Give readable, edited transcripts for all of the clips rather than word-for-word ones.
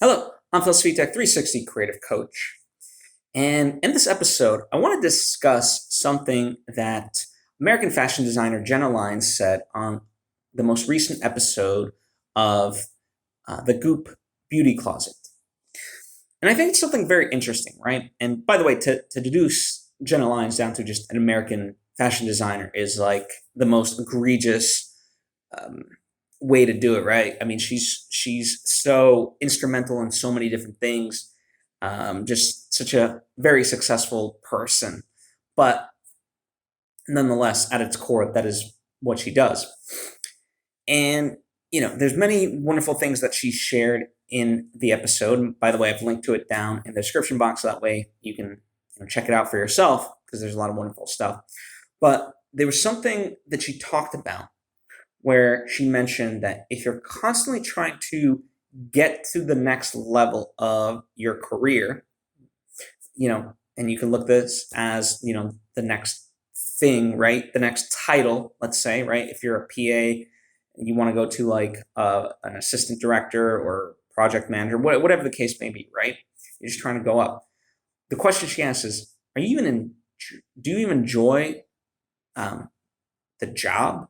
Hello, I'm Svitek, 360 creative coach. And in this episode, I want to discuss something that American fashion designer Jenna Lyons said on the most recent episode of the Goop Beauty Closet. And I think it's something very interesting, right? And by the way, to deduce Jenna Lyons down to just an American fashion designer is like the most egregious um, way to do it, right? I mean, she's so instrumental in so many different things. Just such a very successful person, but nonetheless, at its core, that is what she does. And there's many wonderful things that she shared in the episode. And by the way, I've linked to it down in the description box. So that way you can check it out for yourself because there's a lot of wonderful stuff. But there was something that she talked about where she mentioned that if you're constantly trying to get to the next level of your career, and you can look this as, the next thing, right? The next title, let's say, right? If you're a PA and you want to go to like an assistant director or project manager, whatever the case may be, right? You're just trying to go up. The question she asks is, do you even enjoy the job?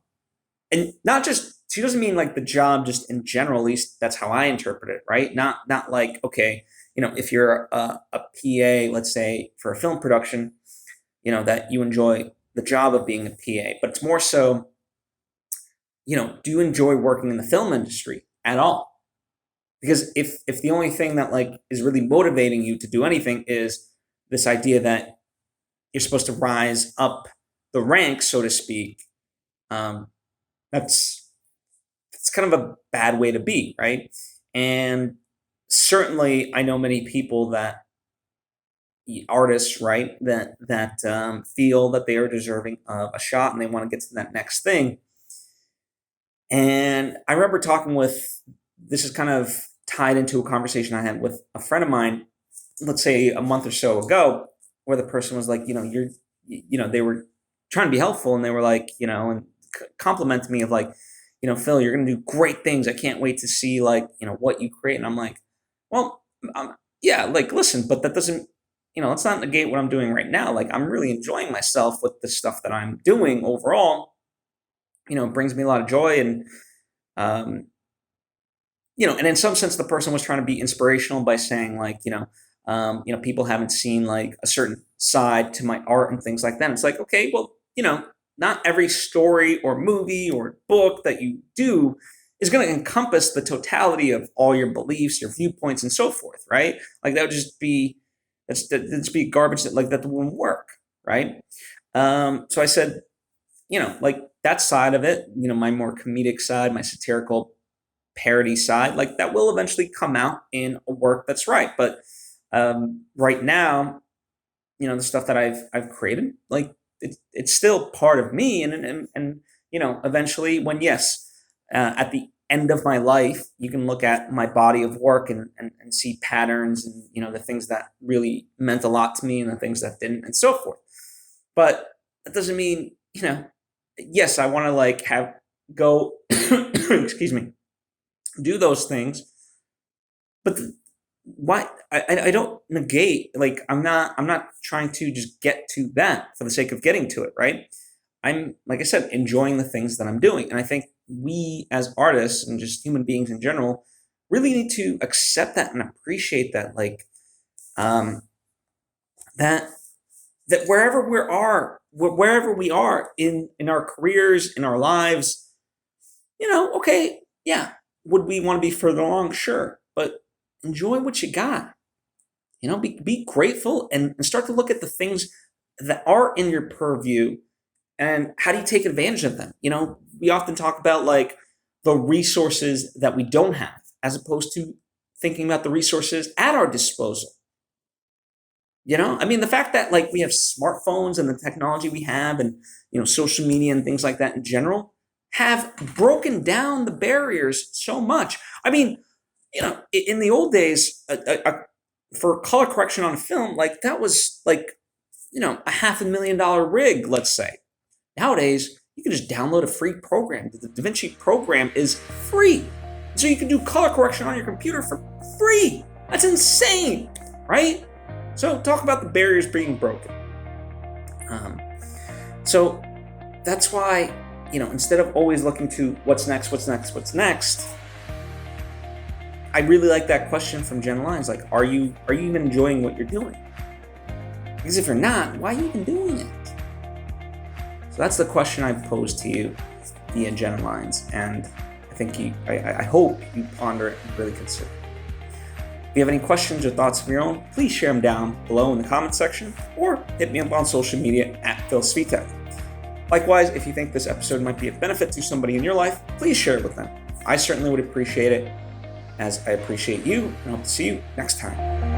And not just, she doesn't mean like the job just in general, at least that's how I interpret it, right? Not like, okay, if you're a PA, let's say for a film production, that you enjoy the job of being a PA, but it's more so, do you enjoy working in the film industry at all? Because if the only thing that like is really motivating you to do anything is this idea that you're supposed to rise up the ranks, so to speak, that's kind of a bad way to be, right? And certainly, I know many people artists, right, that feel that they are deserving of a shot and they want to get to that next thing. And I remember talking with, this is kind of tied into a conversation I had with a friend of mine, let's say a month or so ago, where the person was like, they were trying to be helpful and they were like, and compliment me of like, Phil, you're going to do great things. I can't wait to see like, what you create. And I'm like, well, yeah, like, listen, but that doesn't, let's not negate what I'm doing right now. Like, I'm really enjoying myself with the stuff that I'm doing overall. It brings me a lot of joy. And, and in some sense, the person was trying to be inspirational by saying like, people haven't seen like a certain side to my art and things like that. And it's like, okay, well, not every story or movie or book that you do is going to encompass the totality of all your beliefs, your viewpoints, and so forth, right? Like that would just be be garbage that wouldn't work, right? So I said, like that side of it, my more comedic side, my satirical parody side, like that will eventually come out in a work that's right. But right now, the stuff that I've created, like it's still part of me, and eventually, when yes, at the end of my life, you can look at my body of work and see patterns and the things that really meant a lot to me and the things that didn't and so forth. But that doesn't mean yes, I want to like have go excuse me, do those things, but why I don't negate, like I'm not trying to just get to that for the sake of getting to it, right? I'm, like I said, enjoying the things that I'm doing. And I think we as artists and just human beings in general really need to accept that and appreciate that, like that wherever we are in our careers, in our lives, okay, yeah, would we want to be further along? Sure. But enjoy what you got. Be grateful and start to look at the things that are in your purview and how do you take advantage of them. We often talk about like the resources that we don't have as opposed to thinking about the resources at our disposal. I mean, the fact that like we have smartphones and the technology we have and social media and things like that in general have broken down the barriers so much. I mean, in the old days, for color correction on a film, like that was like, a $500,000 rig, let's say. Nowadays, you can just download a free program. The DaVinci program is free. So you can do color correction on your computer for free. That's insane, right? So talk about the barriers being broken. So that's why, instead of always looking to what's next, I really like that question from Jenna Lyons. Like, are you even enjoying what you're doing? Because if you're not, why are you even doing it? So that's the question I posed to you via Jenna Lyons, and I hope you ponder it and really consider it. If you have any questions or thoughts of your own, please share them down below in the comment section, or hit me up on social media at Svitek. Likewise, if you think this episode might be of benefit to somebody in your life, please share it with them. I certainly would appreciate it, as I appreciate you, and hope to see you next time.